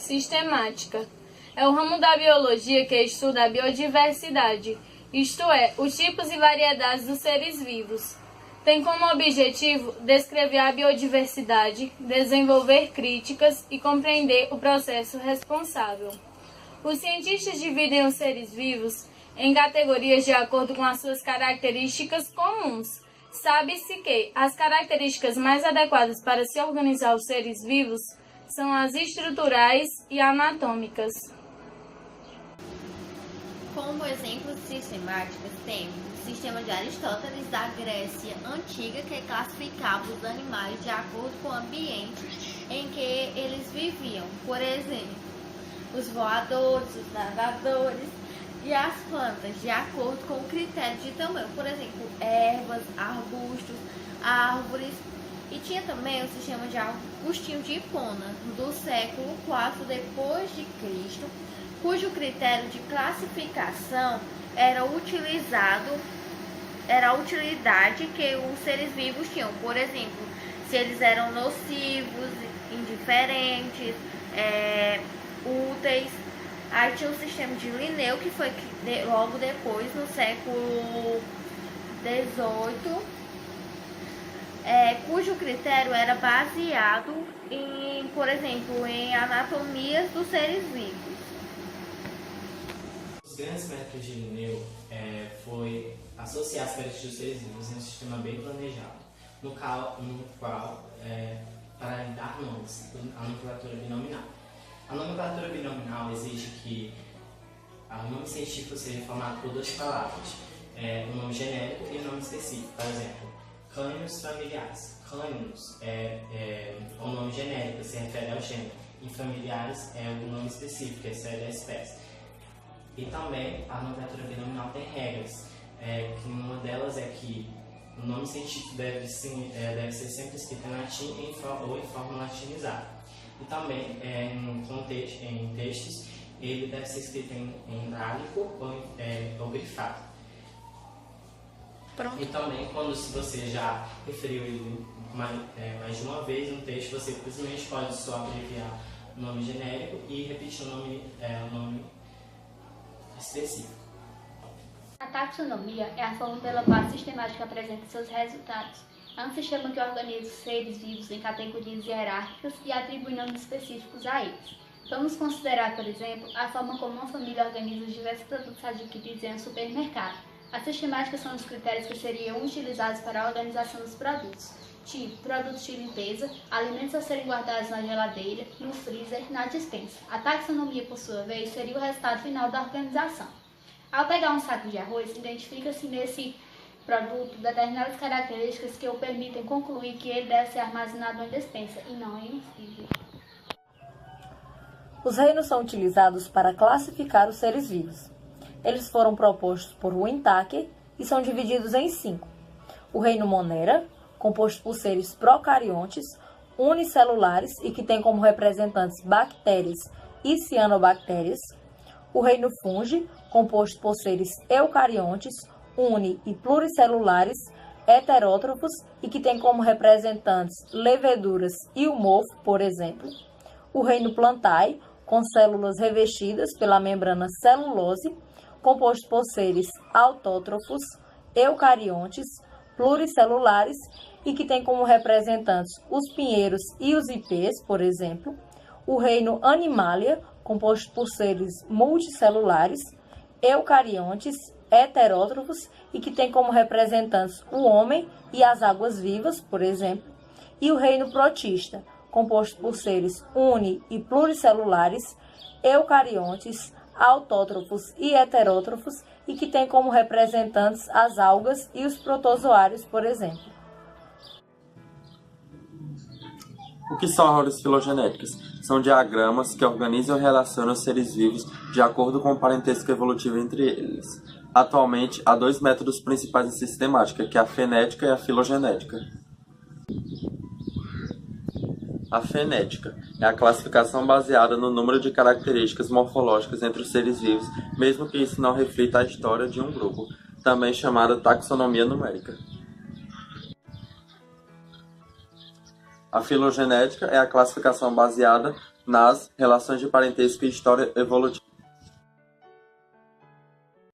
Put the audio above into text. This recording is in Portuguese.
Sistemática. É o ramo da biologia que estuda a biodiversidade, isto é, os tipos e variedades dos seres vivos. Tem como objetivo descrever a biodiversidade, desenvolver críticas e compreender o processo responsável. Os cientistas dividem os seres vivos em categorias de acordo com as suas características comuns. Sabe-se que as características mais adequadas para se organizar os seres vivos são as estruturais e anatômicas. Como exemplos sistemáticos, temos o sistema de Aristóteles da Grécia Antiga, que classificava os animais de acordo com o ambiente em que eles viviam. Por exemplo, os voadores, os nadadores e as plantas, de acordo com o critério de tamanho. Por exemplo, ervas, arbustos, árvores. E tinha também o sistema de Agostinho de Hipona, do século IV d.C., cujo critério de classificação era a utilidade que os seres vivos tinham. Por exemplo, se eles eram nocivos, indiferentes, úteis. Aí tinha o sistema de Linneu, que foi logo depois, no século XVIII, cujo critério era baseado em, por exemplo, em anatomias dos seres vivos. Os grandes métodos de Linneu foi associar as características dos seres vivos em um sistema bem planejado, no qual para dar nomes, a nomenclatura binominal. A nomenclatura binominal exige que o nome científico seja formado por duas palavras, um nome genérico e um nome específico. Por exemplo, cânions familiares. Cânions é o nome genérico, se refere ao gênero, e familiares é o nome específico, que se refere à espécie. E também a nomenclatura binominal tem regras, que uma delas é que o nome científico deve ser sempre escrito em latim ou em forma latinizada. E também, em textos, ele deve ser escrito em itálico ou grifado. Pronto. E também, se você já referiu ele mais de uma vez no texto, você simplesmente pode só abreviar o nome genérico e repetir o nome específico. A taxonomia é a forma pela qual a sistemática apresenta seus resultados. É um sistema que organiza os seres vivos em categorias hierárquicas e atribui nomes específicos a eles. Vamos considerar, por exemplo, a forma como uma família organiza os diversos produtos adquiridos em um supermercado. As sistemáticas são os critérios que seriam utilizados para a organização dos produtos. Tipo, produtos de limpeza, alimentos a serem guardados na geladeira, no freezer, na despensa. A taxonomia, por sua vez, seria o resultado final da organização. Ao pegar um saco de arroz, identifica-se nesse produto determinadas características que o permitem concluir que ele deve ser armazenado em despensa e não em um freezer. Os reinos são utilizados para classificar os seres vivos. Eles foram propostos por Whittaker e são divididos em 5. O reino Monera, composto por seres procariontes, unicelulares e que tem como representantes bactérias e cianobactérias. O reino Fungi, composto por seres eucariontes, uni- e pluricelulares, heterótrofos e que tem como representantes leveduras e o mofo, por exemplo. O reino Plantae, com células revestidas pela membrana celulose, composto por seres autótrofos, eucariontes, pluricelulares e que tem como representantes os pinheiros e os ipês, por exemplo. O reino Animalia, composto por seres multicelulares, eucariontes, heterótrofos e que tem como representantes o homem e as águas vivas, por exemplo. E o reino Protista, composto por seres uni- e pluricelulares, eucariontes, autótrofos e heterótrofos e que tem como representantes as algas e os protozoários, por exemplo. O que são árvores filogenéticas? São diagramas que organizam e relacionam os seres vivos de acordo com o parentesco evolutivo entre eles. Atualmente, há 2 métodos principais em sistemática, que é a fenética e a filogenética. A fenética é a classificação baseada no número de características morfológicas entre os seres vivos, mesmo que isso não reflita a história de um grupo, também chamada taxonomia numérica. A filogenética é a classificação baseada nas relações de parentesco e história evolutiva.